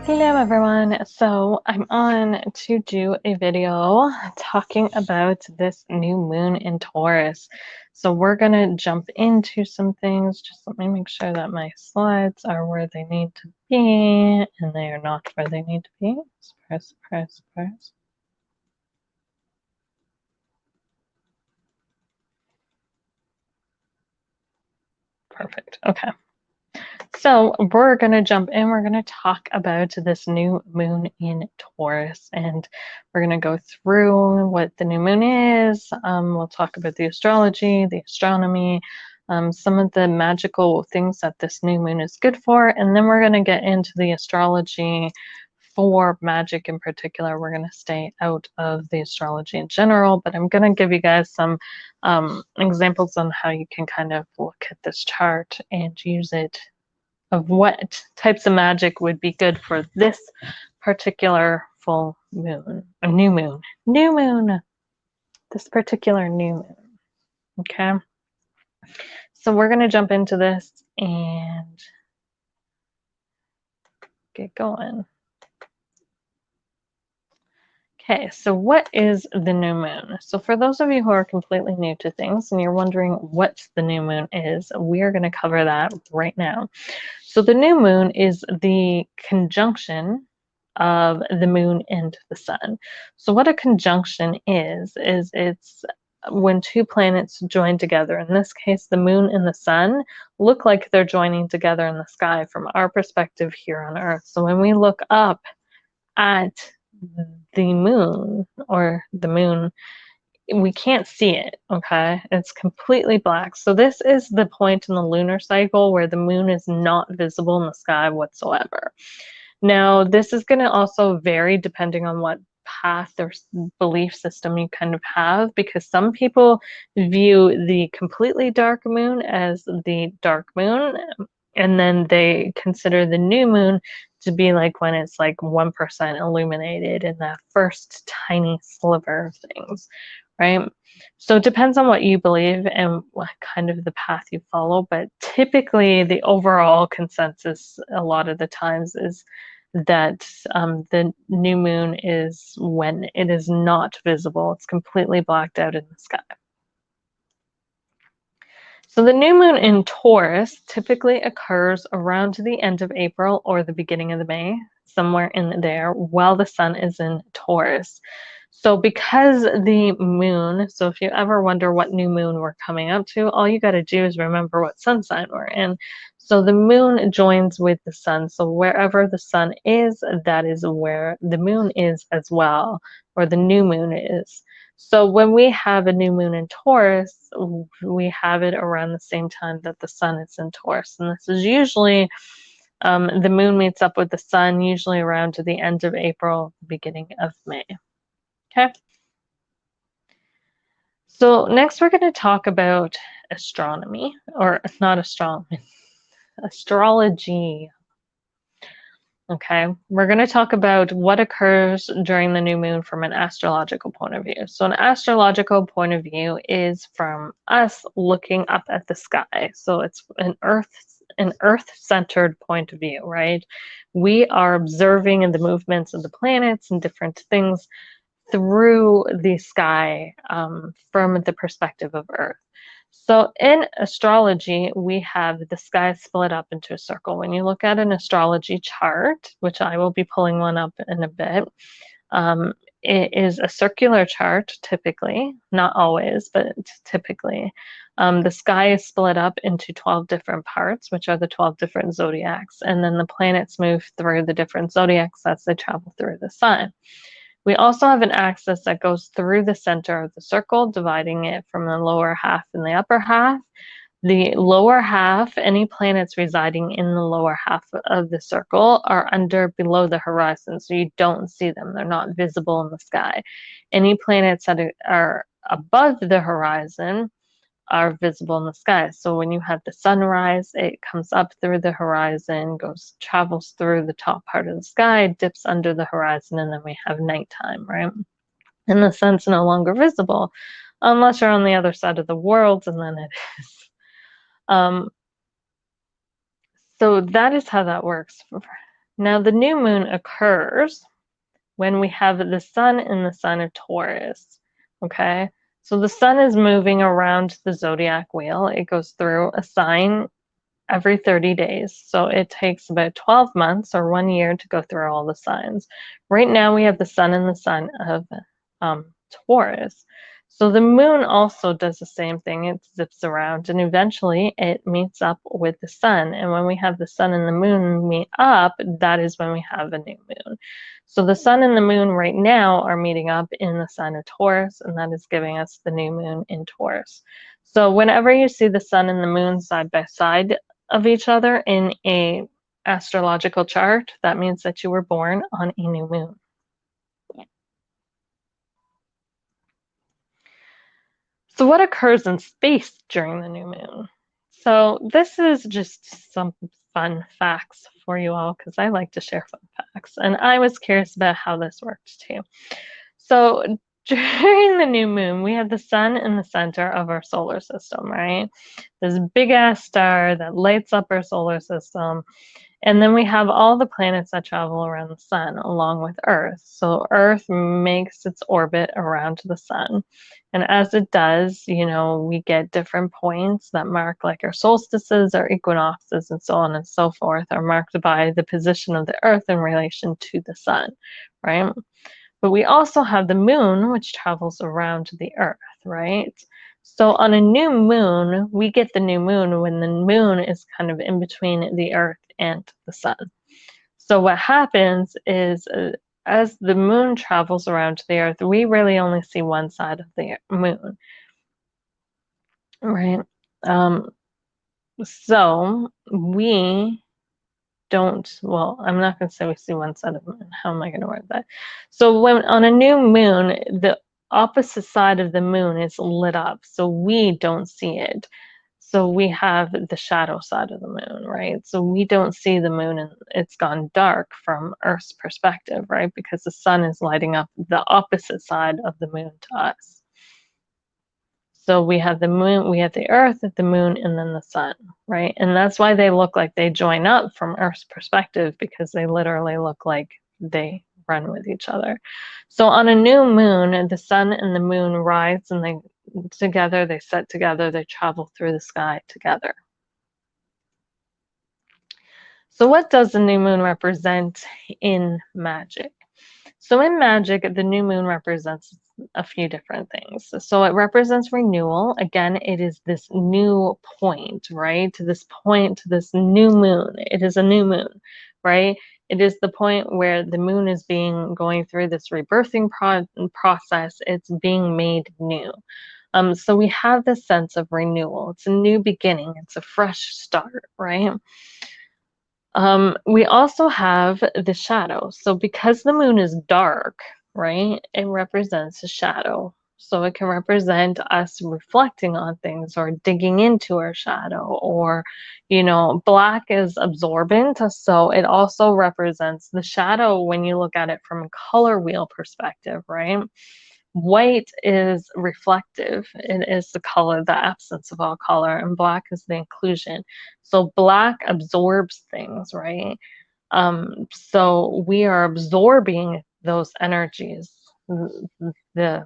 Hello everyone. So I'm on to do a video talking about this new moon in Taurus. So we're gonna jump into some things. Just let me make sure that my slides are where they need to be, and they are not where they need to be. Surprise, surprise, surprise. Perfect. Okay. So we're going to jump in. We're going to talk about this new moon in Taurus, and we're going to go through what the new moon is. We'll talk about the astrology, the astronomy, some of the magical things that this new moon is good for, and then we're going to get into the astrology for magic in particular. We're going to stay out of the astrology in general, but I'm going to give you guys some examples on how you can kind of look at this chart and use it of what types of magic would be good for this particular full moon, a new moon, this particular new moon. Okay. So we're going to jump into this and get going. Okay, so what is the new moon? So for those of you who are completely new to things and you're wondering what the new moon is, we are going to cover that right now. So the new moon is the conjunction of the moon and the sun. So what a conjunction is it's when two planets join together. In this case, the moon and the sun look like they're joining together in the sky from our perspective here on Earth. So when we look up at the moon or the moon, we can't see it, okay? It's completely black. So this is the point in the lunar cycle where the moon is not visible in the sky whatsoever. Now, this is going to also vary depending on what path or belief system you kind of have, because some people view the completely dark moon as the dark moon, and then they consider the new moon to be like when it's like 1% illuminated in that first tiny sliver of things, right? So it depends on what you believe and what kind of the path you follow, but typically the overall consensus a lot of the times is that the new moon is when it is not visible. It's completely blacked out in the sky. So the new moon in Taurus typically occurs around the end of April or the beginning of May, somewhere in there, while the sun is in Taurus. So because the moon, so if you ever wonder what new moon we're coming up to, all you got to do is remember what sun sign we're in. So the moon joins with the sun. So wherever the sun is, that is where the moon is as well, or the new moon is. So when we have a new moon in Taurus, we have it around the same time that the sun is in Taurus. And this is usually the moon meets up with the sun, usually around to the end of April, beginning of May. Okay. So next we're going to talk about astronomy, or not astronomy, astrology. Okay, we're going to talk about what occurs during the new moon from an astrological point of view. So an astrological point of view is from us looking up at the sky. So it's an earth-centered point of view, right? We are observing the movements of the planets and different things through the sky from the perspective of Earth. So in astrology, we have the sky split up into a circle. When you look at an astrology chart, which I will be pulling one up in a bit, it is a circular chart typically, not always, but typically. The sky is split up into 12 different parts, which are the 12 different zodiacs, and then the planets move through the different zodiacs as they travel through the sun. We also have an axis that goes through the center of the circle, dividing it from the lower half and the upper half. The lower half, any planets residing in the lower half of the circle are below the horizon, so you don't see them. They're not visible in the sky. Any planets that are above the horizon are visible in the sky. So when you have the sunrise, it comes up through the horizon, travels through the top part of the sky, dips under the horizon, and then we have nighttime, right? And the sun's no longer visible unless you're on the other side of the world, and then it is. So that is how that works. Now, the new moon occurs when we have the sun in the sign of Taurus. Okay, so the sun is moving around the zodiac wheel. It goes through a sign every 30 days. So it takes about 12 months or 1 year to go through all the signs. Right now we have the sun in the sign of Taurus. So the moon also does the same thing. It zips around and eventually it meets up with the sun. And when we have the sun and the moon meet up, that is when we have a new moon. So the sun and the moon right now are meeting up in the sign of Taurus, and that is giving us the new moon in Taurus. So whenever you see the sun and the moon side by side of each other in a astrological chart, that means that you were born on a new moon. So what occurs in space during the new moon? So this is just some fun facts for you all because I like to share fun facts, and I was curious about how this works too. So during the new moon, we have the sun in the center of our solar system, right? This big ass star that lights up our solar system. And then we have all the planets that travel around the sun along with Earth. So Earth makes its orbit around the sun. And as it does, we get different points that mark like our solstices, our equinoxes, and so on and so forth are marked by the position of the Earth in relation to the sun, right? But we also have the moon, which travels around the Earth, right? So on a new moon, we get the new moon when the moon is kind of in between the Earth and the sun. So what happens is as the moon travels around the Earth, we really only see one side of the moon, right? So we don't, well, I'm not going to say we see one side of the moon. How am I going to word that? So when on a new moon, the opposite side of the moon is lit up, so we don't see it. So we have the shadow side of the moon, right? So we don't see the moon and it's gone dark from Earth's perspective, right? Because the sun is lighting up the opposite side of the moon to us. So we have the moon, we have the Earth, the moon, and then the sun, right? And that's why they look like they join up from Earth's perspective, because they literally look like they run with each other. So on a new moon, the sun and the moon rise and they set together, they travel through the sky together. So what does the new moon represent in magic? So in magic, the new moon represents a few different things. So it represents renewal. Again, it is this new point, right? To this point, to this new moon. It is a new moon, right? It is the point where the moon is going through this rebirthing process. It's being made new. So we have this sense of renewal. It's a new beginning. It's a fresh start, right? We also have the shadow. So because the moon is dark, right, it represents a shadow. So it can represent us reflecting on things or digging into our shadow, or, black is absorbent. So it also represents the shadow when you look at it from a color wheel perspective, right? White is reflective. It is the color, the absence of all color, and black is the inclusion. So black absorbs things, right? So we are absorbing those energies, the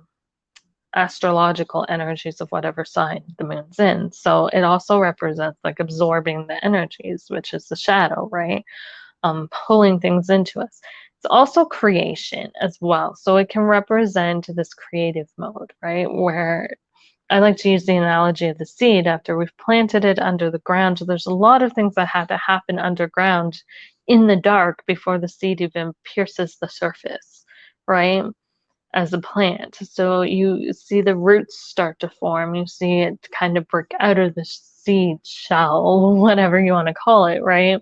astrological energies of whatever sign the moon's in. So it also represents like absorbing the energies, which is the shadow, right? Pulling things into us. It's also creation as well. So it can represent this creative mode, right? Where I like to use the analogy of the seed. After we've planted it under the ground, there's a lot of things that had to happen underground in the dark before the seed even pierces the surface, right? As a plant. So you see the roots start to form. You see it kind of break out of the seed shell, whatever you want to call it, right?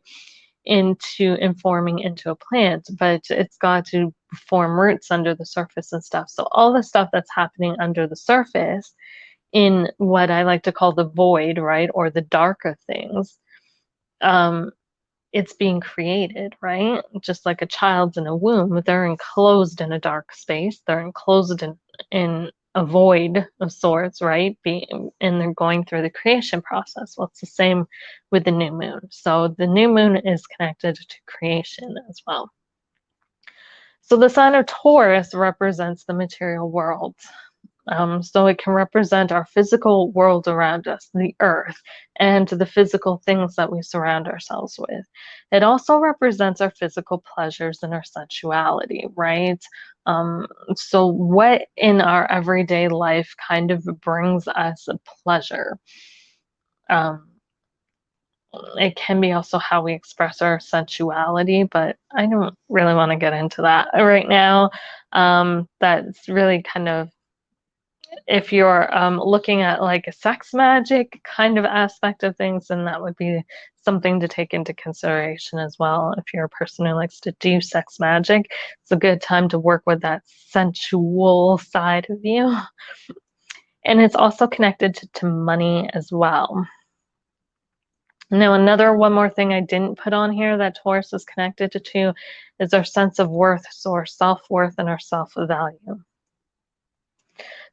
Into informing into a plant, but it's got to form roots under the surface and stuff. So all the stuff that's happening under the surface in what I like to call the void, right, or the darker things, it's being created, right? Just like a child's in a womb, they're enclosed in a dark space, they're enclosed in a void of sorts, right? And they're going through the creation process. Well, it's the same with the new moon. So the new moon is connected to creation as well. So the sign of Taurus represents the material world. So it can represent our physical world around us, the earth, and the physical things that we surround ourselves with. It also represents our physical pleasures and our sensuality, right? So what in our everyday life kind of brings us a pleasure? Um, it can be also how we express our sensuality, but I don't really want to get into that right now. That's really kind of if you're looking at like a sex magic kind of aspect of things, then that would be something to take into consideration as well. If you're a person who likes to do sex magic, it's a good time to work with that sensual side of you. And it's also connected to money as well. Now, one more thing I didn't put on here that Taurus is connected to is our sense of worth, so our self-worth and our self-value.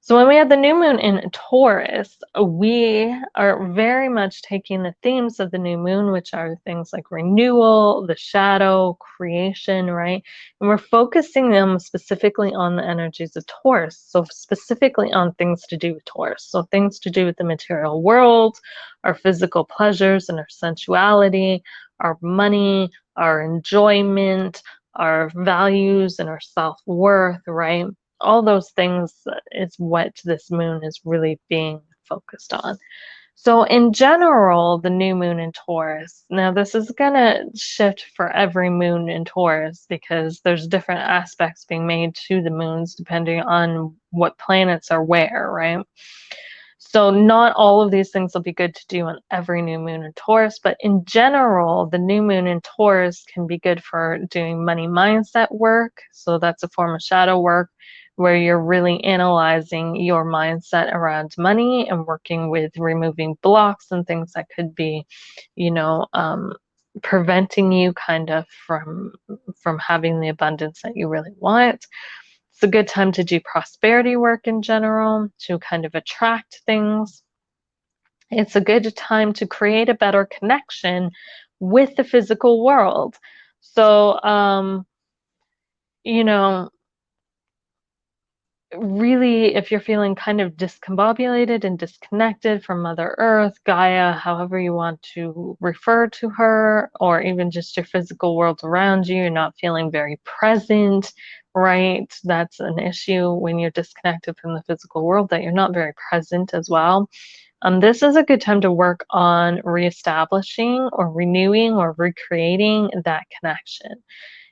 So when we have the new moon in Taurus, we are very much taking the themes of the new moon, which are things like renewal, the shadow, creation, right? And we're focusing them specifically on the energies of Taurus. So specifically on things to do with Taurus. So things to do with the material world, our physical pleasures and our sensuality, our money, our enjoyment, our values and our self-worth, right? All those things is what this moon is really being focused on. So in general, the new moon in Taurus, now this is going to shift for every moon in Taurus because there's different aspects being made to the moons depending on what planets are where, right? So not all of these things will be good to do on every new moon in Taurus, but in general, the new moon in Taurus can be good for doing money mindset work. So that's a form of shadow work where you're really analyzing your mindset around money and working with removing blocks and things that could be, you know, preventing you kind of from having the abundance that you really want. It's a good time to do prosperity work in general, to kind of attract things. It's a good time to create a better connection with the physical world. So, you know, really, if you're feeling kind of discombobulated and disconnected from Mother Earth, Gaia, however you want to refer to her, or even just your physical world around you, you're not feeling very present, right? That's an issue when you're disconnected from the physical world, that you're not very present as well. This is a good time to work on reestablishing or renewing or recreating that connection.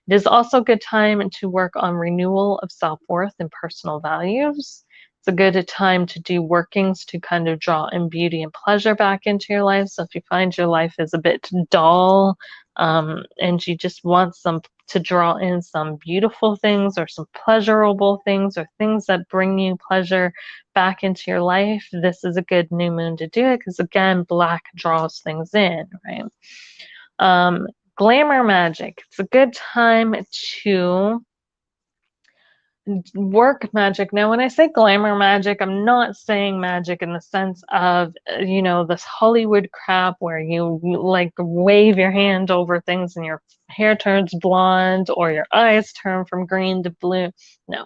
It is also a good time to work on renewal of self-worth and personal values. It's a good time to do workings to kind of draw in beauty and pleasure back into your life. So if you find your life is a bit dull and you just want to draw in some beautiful things or some pleasurable things or things that bring you pleasure back into your life, this is a good new moon to do it because, again, black draws things in, right? Glamour magic. It's a good time to work magic. Now, when I say glamour magic, I'm not saying magic in the sense of, you know, this Hollywood crap where you like wave your hand over things and your hair turns blonde or your eyes turn from green to blue. No,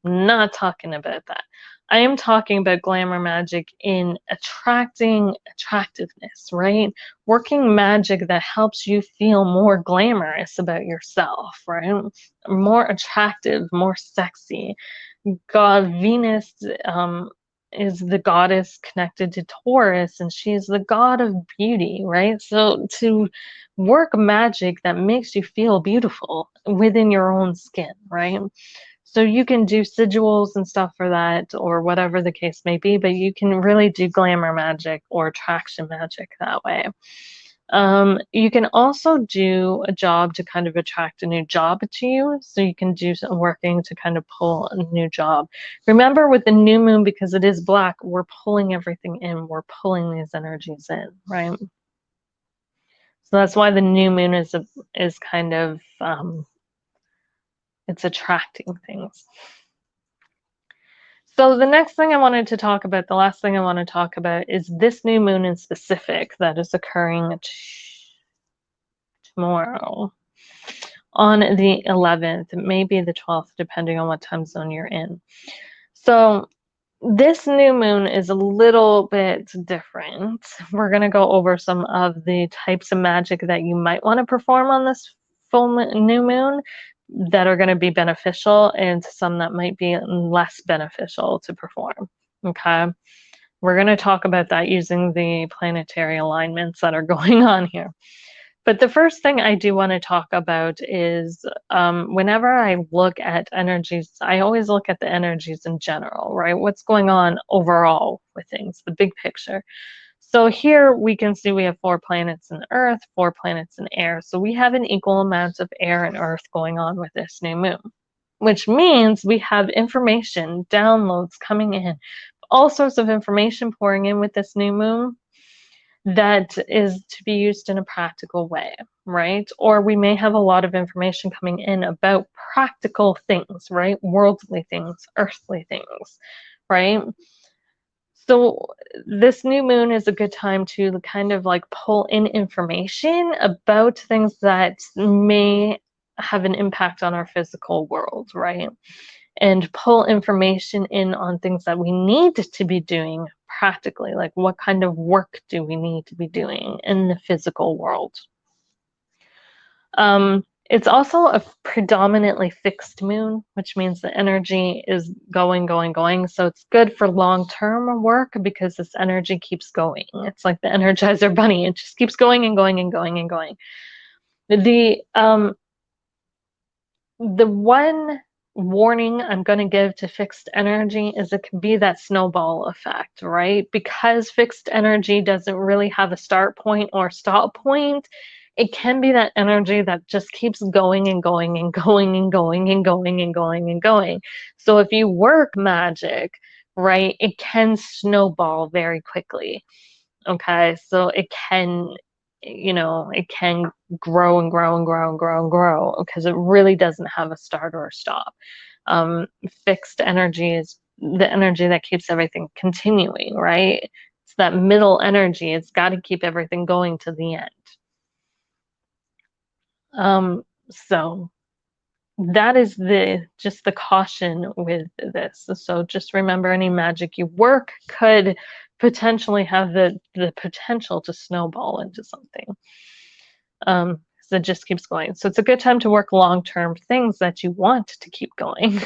not talking about that. I am talking about glamour magic in attracting attractiveness, right? Working magic that helps you feel more glamorous about yourself, right? More attractive, more sexy. God, Venus is the goddess connected to Taurus, and she is the god of beauty, right? So to work magic that makes you feel beautiful within your own skin, right? So you can do sigils and stuff for that or whatever the case may be, but you can really do glamour magic or attraction magic that way. You can also do a job to kind of attract a new job to you. So you can do some working to kind of pull a new job. Remember with the new moon, because it is black, we're pulling everything in. We're pulling these energies in, right? So that's why the new moon is kind of it's attracting things. So the next thing I wanted to talk about, the last thing I want to talk about is this new moon in specific that is occurring tomorrow on the 11th, maybe the 12th, depending on what time zone you're in. So this new moon is a little bit different. We're going to go over some of the types of magic that you might want to perform on this new moon that are going to be beneficial, and some that might be less beneficial to perform. Okay. We're going to talk about that using the planetary alignments that are going on here. But the first thing I do want to talk about is whenever I look at energies, I always look at the energies in general, right? What's going on overall with things, the big picture. So here we can see we have 4 planets in Earth, 4 planets in air. So we have an equal amount of air and Earth going on with this new moon, which means we have information, downloads coming in, all sorts of information pouring in with this new moon that is to be used in a practical way, right? Or we may have a lot of information coming in about practical things, right? Worldly things, earthly things, right? So this new moon is a good time to kind of like pull in information about things that may have an impact on our physical world, right? And pull information in on things that we need to be doing practically, like what kind of work do we need to be doing in the physical world. It's also a predominantly fixed moon, which means the energy is going, going, going. So it's good for long-term work because this energy keeps going. It's like the Energizer Bunny. It just keeps going and going and going and going. The one warning I'm going to give to fixed energy is it can be that snowball effect, right? Because fixed energy doesn't really have a start point or stop point, it can be that energy that just keeps going and going and going and going and going and going and going. So if you work magic, right, it can snowball very quickly. Okay, so it can, it can grow and grow and grow and grow and grow because it really doesn't have a start or a stop. Fixed energy is the energy that keeps everything continuing, right? It's that middle energy. It's got to keep everything going to the end. So that is just the caution with this. So just remember, any magic you work could potentially have the potential to snowball into something. So it just keeps going. So it's a good time to work long-term things that you want to keep going.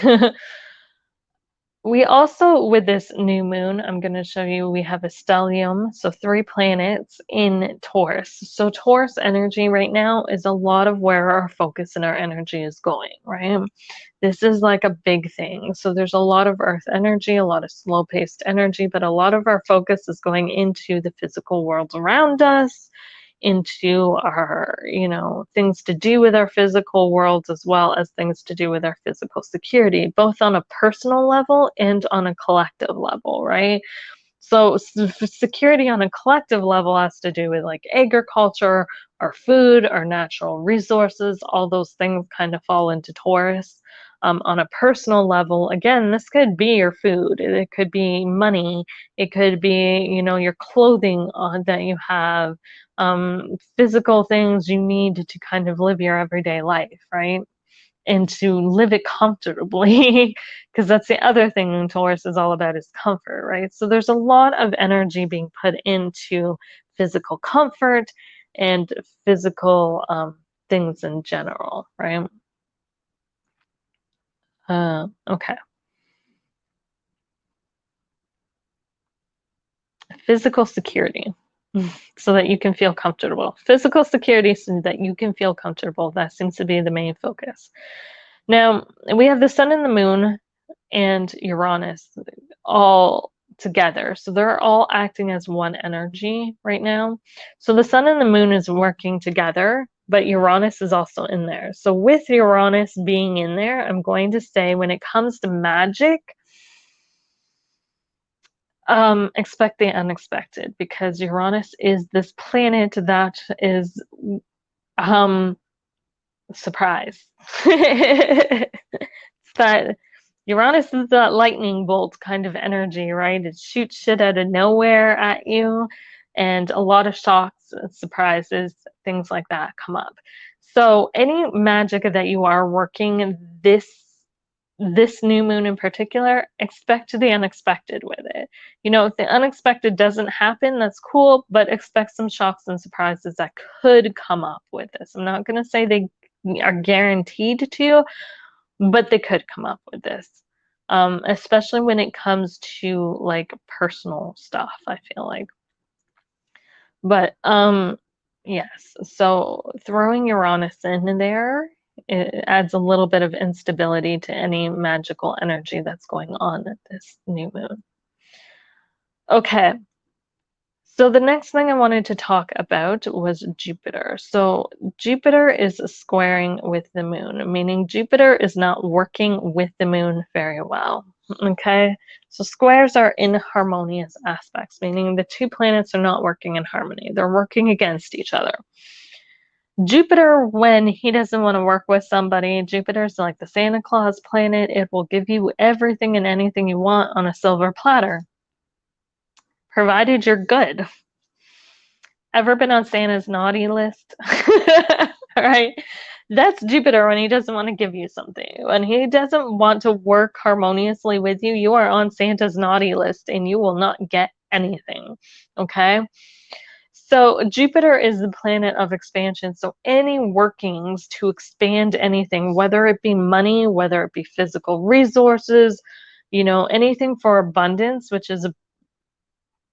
We also, with this new moon, I'm going to show you, we have a stellium, so 3 planets in Taurus. So Taurus energy right now is a lot of where our focus and our energy is going, right? This is like a big thing. So there's a lot of earth energy, a lot of slow-paced energy, but a lot of our focus is going into the physical world around us, into our, things to do with our physical worlds, as well as things to do with our physical security, both on a personal level and on a collective level, right? So security on a collective level has to do with like agriculture, our food, our natural resources, all those things kind of fall into Taurus. On a personal level, again, this could be your food, it could be money, it could be, your clothing that you have, physical things you need to kind of live your everyday life, right? And to live it comfortably, because that's the other thing Taurus is all about, is comfort, right? So there's a lot of energy being put into physical comfort and physical things in general, right? Okay. Physical security, so that you can feel comfortable. Physical security so that you can feel comfortable. That seems to be the main focus. Now, we have the sun and the moon and Uranus all together. So they're all acting as one energy right now. So the sun and the moon is working together, but Uranus is also in there. So with Uranus being in there, I'm going to say when it comes to magic, expect the unexpected, because Uranus is this planet that is surprise. It's that Uranus is that lightning bolt kind of energy, right? It shoots shit out of nowhere at you, and a lot of shocks, surprises, things like that come up. So any magic that you are working this new moon in particular, expect the unexpected with it. You know, if the unexpected doesn't happen, that's cool, but expect some shocks and surprises that could come up with this. I'm not going to say they are guaranteed to, but they could come up with this. Especially when it comes to like personal stuff, I feel like. But yes, so throwing Uranus in there, it adds a little bit of instability to any magical energy that's going on at this new moon. Okay, so the next thing I wanted to talk about was Jupiter. So Jupiter is squaring with the moon, meaning Jupiter is not working with the moon very well. Okay, so squares are inharmonious aspects, meaning the two planets are not working in harmony. They're working against each other. Jupiter, when he doesn't want to work with somebody, Jupiter's like the Santa Claus planet. It will give you everything and anything you want on a silver platter, provided you're good. Ever been on Santa's naughty list? All right. That's Jupiter when he doesn't want to give you something. When he doesn't want to work harmoniously with you, you are on Santa's naughty list and you will not get anything. Okay. So Jupiter is the planet of expansion. So any workings to expand anything, whether it be money, whether it be physical resources, you know, anything for abundance, which is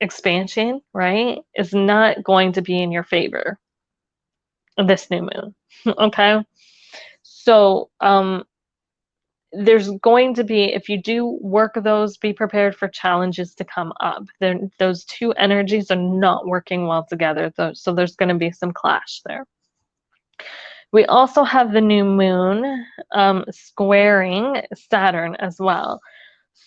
expansion, right, is not going to be in your favor this new moon. Okay. So there's going to be, if you do work those, be prepared for challenges to come up. Those two energies are not working well together, so there's going to be some clash there. We also have the new moon squaring Saturn as well.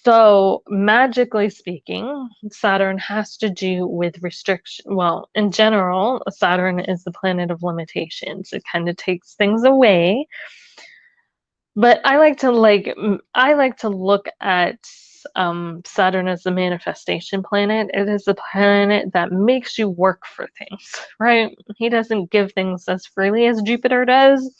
So magically speaking, Saturn has to do with restriction. Well, in general, Saturn is the planet of limitations. It kind of takes things away. But I like to look at Saturn as the manifestation planet. It is the planet that makes you work for things, right? He doesn't give things as freely as Jupiter does.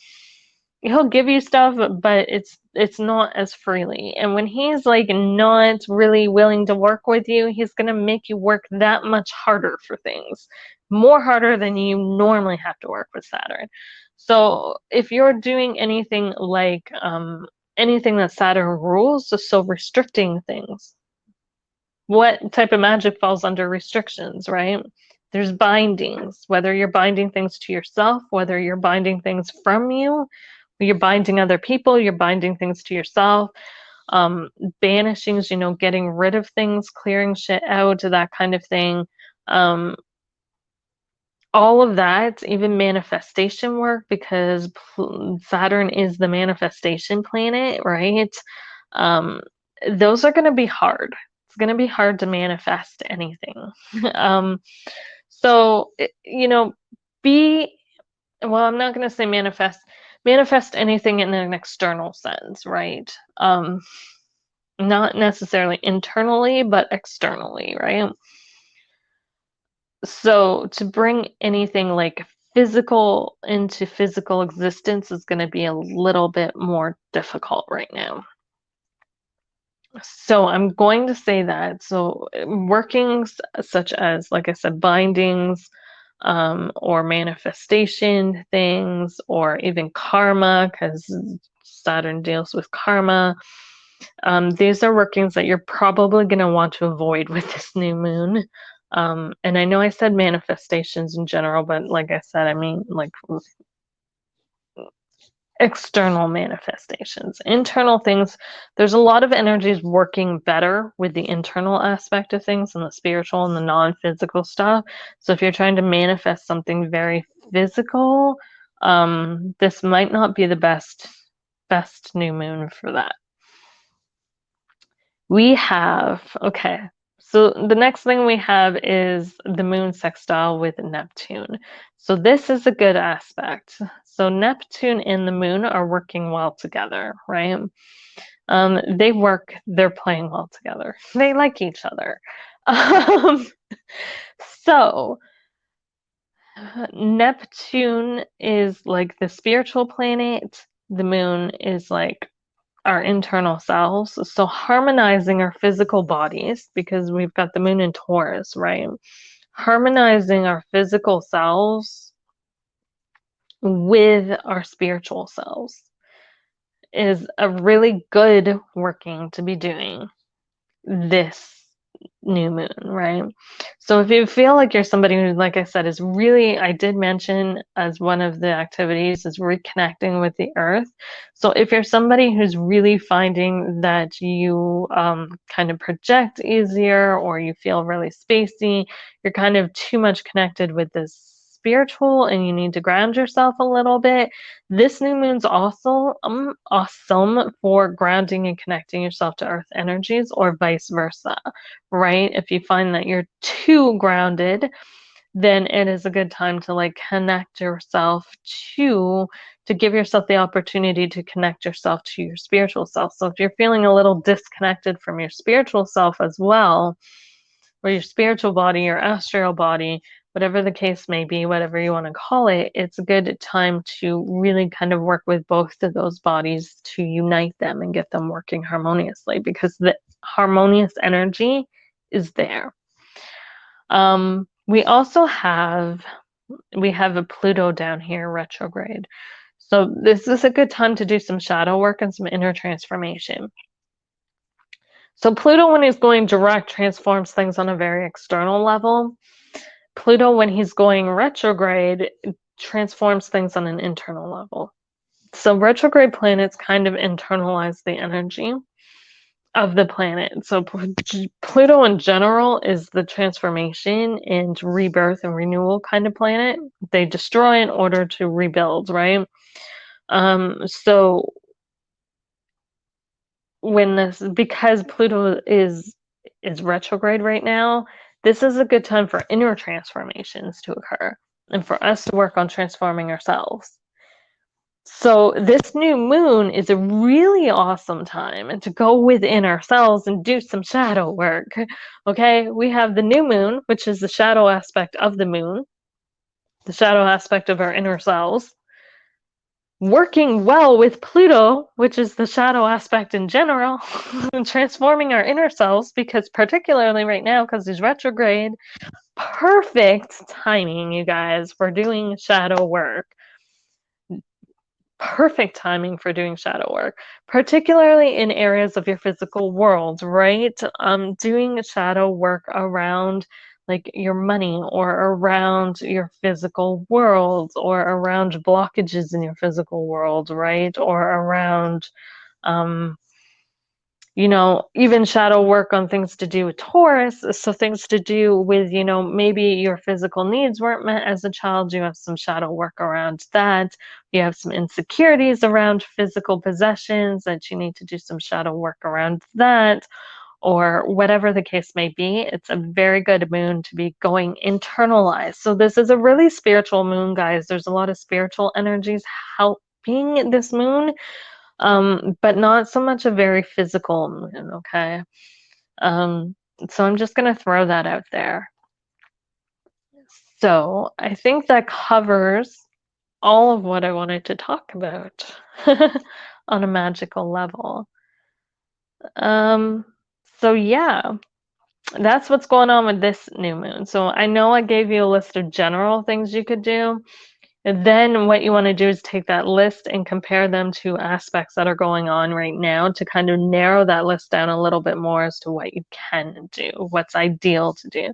He'll give you stuff, but it's not as freely. And when he's like not really willing to work with you, he's gonna make you work that much harder for things, more harder than you normally have to work with Saturn. So if you're doing anything like anything that Saturn rules, so restricting things, what type of magic falls under restrictions, right? There's bindings, whether you're binding things to yourself, whether you're binding things from you, you're binding other people, you're binding things to yourself, banishings, you know, getting rid of things, clearing shit out, that kind of thing. All of that, even manifestation work, because Saturn is the manifestation planet, right? Um, those are going to be hard. It's going to be hard to manifest anything. um, so, you know, well, I'm not going to say manifest anything in an external sense, right? Not necessarily internally, but externally, right? So to bring anything like physical into physical existence is going to be a little bit more difficult right now. So I'm going to say that. So workings such as, like I said, bindings, or manifestation things, or even karma, because Saturn deals with karma. These are workings that you're probably going to want to avoid with this new moon. And I know I said manifestations in general, but like I said, I mean like external manifestations. Internal things, there's a lot of energies working better with the internal aspect of things and the spiritual and the non-physical stuff. So if you're trying to manifest something very physical, this might not be the best new moon for that. We have, okay, so the next thing we have is the Moon Sextile with Neptune. So this is a good aspect. So Neptune and the Moon are working well together, right? They're playing well together. They like each other. Um, so Neptune is like the spiritual planet. The moon is like our internal selves. So harmonizing our physical bodies, because we've got the moon in Taurus, right? Harmonizing our physical selves with our spiritual selves is a really good working to be doing this new moon, right? So if you feel like you're somebody who, like I said, is really, I did mention as one of the activities is reconnecting with the earth. So if you're somebody who's really finding that you kind of project easier, or you feel really spacey, you're kind of too much connected with this spiritual and you need to ground yourself a little bit, this new moon's also awesome for grounding and connecting yourself to earth energies, or vice versa, right? If you find that you're too grounded, then it is a good time to like connect yourself to give yourself the opportunity to connect yourself to your spiritual self. So if you're feeling a little disconnected from your spiritual self as well, or your spiritual body, your astral body, whatever the case may be, whatever you want to call it, it's a good time to really kind of work with both of those bodies to unite them and get them working harmoniously, because the harmonious energy is there. We also have a Pluto down here retrograde. So this is a good time to do some shadow work and some inner transformation. So Pluto, when he's going direct, transforms things on a very external level. Pluto, when he's going retrograde, transforms things on an internal level. So retrograde planets kind of internalize the energy of the planet. So Pluto in general is the transformation and rebirth and renewal kind of planet. They destroy in order to rebuild, right? So because Pluto is retrograde right now, this is a good time for inner transformations to occur and for us to work on transforming ourselves. So this new moon is a really awesome time to go within ourselves and do some shadow work. Okay, we have the new moon, which is the shadow aspect of the moon, the shadow aspect of our inner selves, working well with Pluto, which is the shadow aspect in general, transforming our inner selves, because particularly right now, because he's retrograde, perfect timing, you guys, for doing shadow work. Perfect timing for doing shadow work, particularly in areas of your physical world, right? Doing shadow work around like your money, or around your physical world, or around blockages in your physical world, right? Or around even shadow work on things to do with Taurus. So things to do with, maybe your physical needs weren't met as a child. You have some shadow work around that. You have some insecurities around physical possessions that you need to do some shadow work around that, or whatever the case may be. It's a very good moon to be going internalized. So this is a really spiritual moon, guys. There's a lot of spiritual energies helping this moon. But not so much a very physical moon, okay? So I'm just going to throw that out there. So I think that covers all of what I wanted to talk about on a magical level. So yeah, that's what's going on with this new moon. So I know I gave you a list of general things you could do. And then what you want to do is take that list and compare them to aspects that are going on right now to kind of narrow that list down a little bit more as to what you can do, what's ideal to do.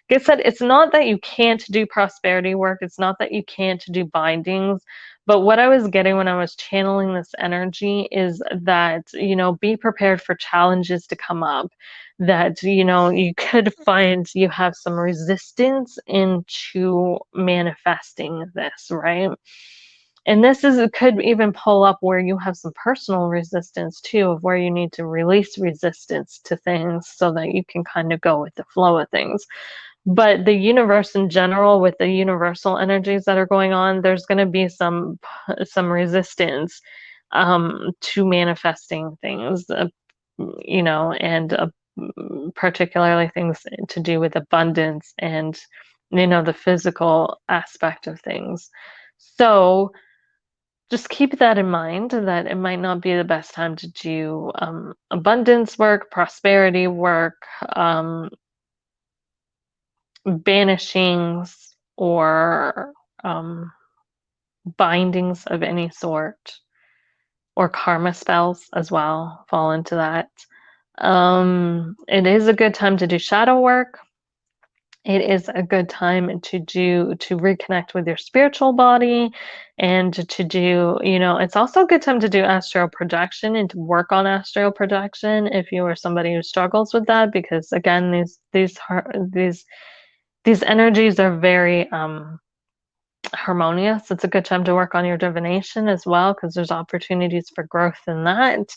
Like I said, it's not that you can't do prosperity work. It's not that you can't do bindings. But what I was getting when I was channeling this energy is that, be prepared for challenges to come up, that, you could find you have some resistance into manifesting this, right? And could even pull up where you have some personal resistance too, of where you need to release resistance to things so that you can kind of go with the flow of things. But the universe in general, with the universal energies that are going on, there's going to be some resistance to manifesting things, you know, and particularly things to do with abundance and, you know, the physical aspect of things. So just keep that in mind that it might not be the best time to do abundance work, prosperity work, banishings, or um, bindings of any sort, or karma spells as well fall into that. It is a good time to do shadow work. It is a good time to reconnect with your spiritual body and to do, you know, it's also a good time to do astral projection and to work on astral projection if you are somebody who struggles with that, because again, these energies are very harmonious. It's a good time to work on your divination as well, because there's opportunities for growth in that.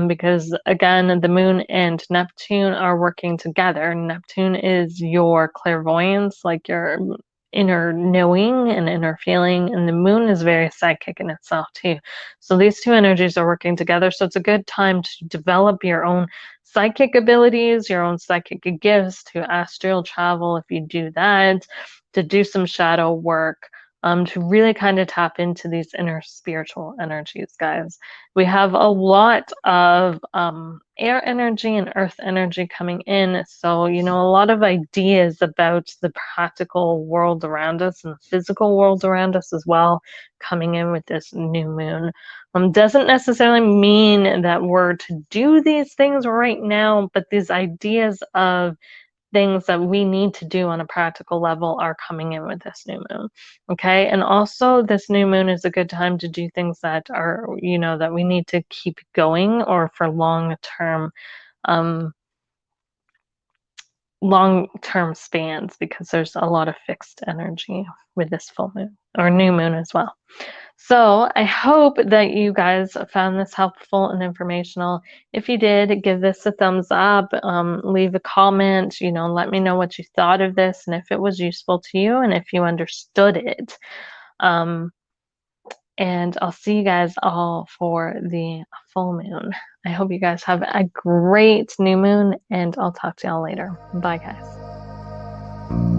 Because again, the moon and Neptune are working together. Neptune is your clairvoyance, like your inner knowing and inner feeling, and the moon is very psychic in itself too. So these two energies are working together. So it's a good time to develop your own psychic abilities, your own psychic gifts, to astral travel if you do that, to do some shadow work, to really kind of tap into these inner spiritual energies, guys. We have a lot of air energy and earth energy coming in. So, you know, a lot of ideas about the practical world around us and the physical world around us as well coming in with this new moon. Doesn't necessarily mean that we're to do these things right now, but these ideas of things that we need to do on a practical level are coming in with this new moon. Okay. And also, this new moon is a good time to do things that are, you know, that we need to keep going, or for um, long term spans, because there's a lot of fixed energy with this full moon or new moon as well. So I hope that you guys found this helpful and informational. If you did, give this a thumbs up, leave a comment, you know, let me know what you thought of this and if it was useful to you and if you understood it. Um, and I'll see you guys all for the full moon. I hope you guys have a great new moon, and I'll talk to y'all later. Bye, guys.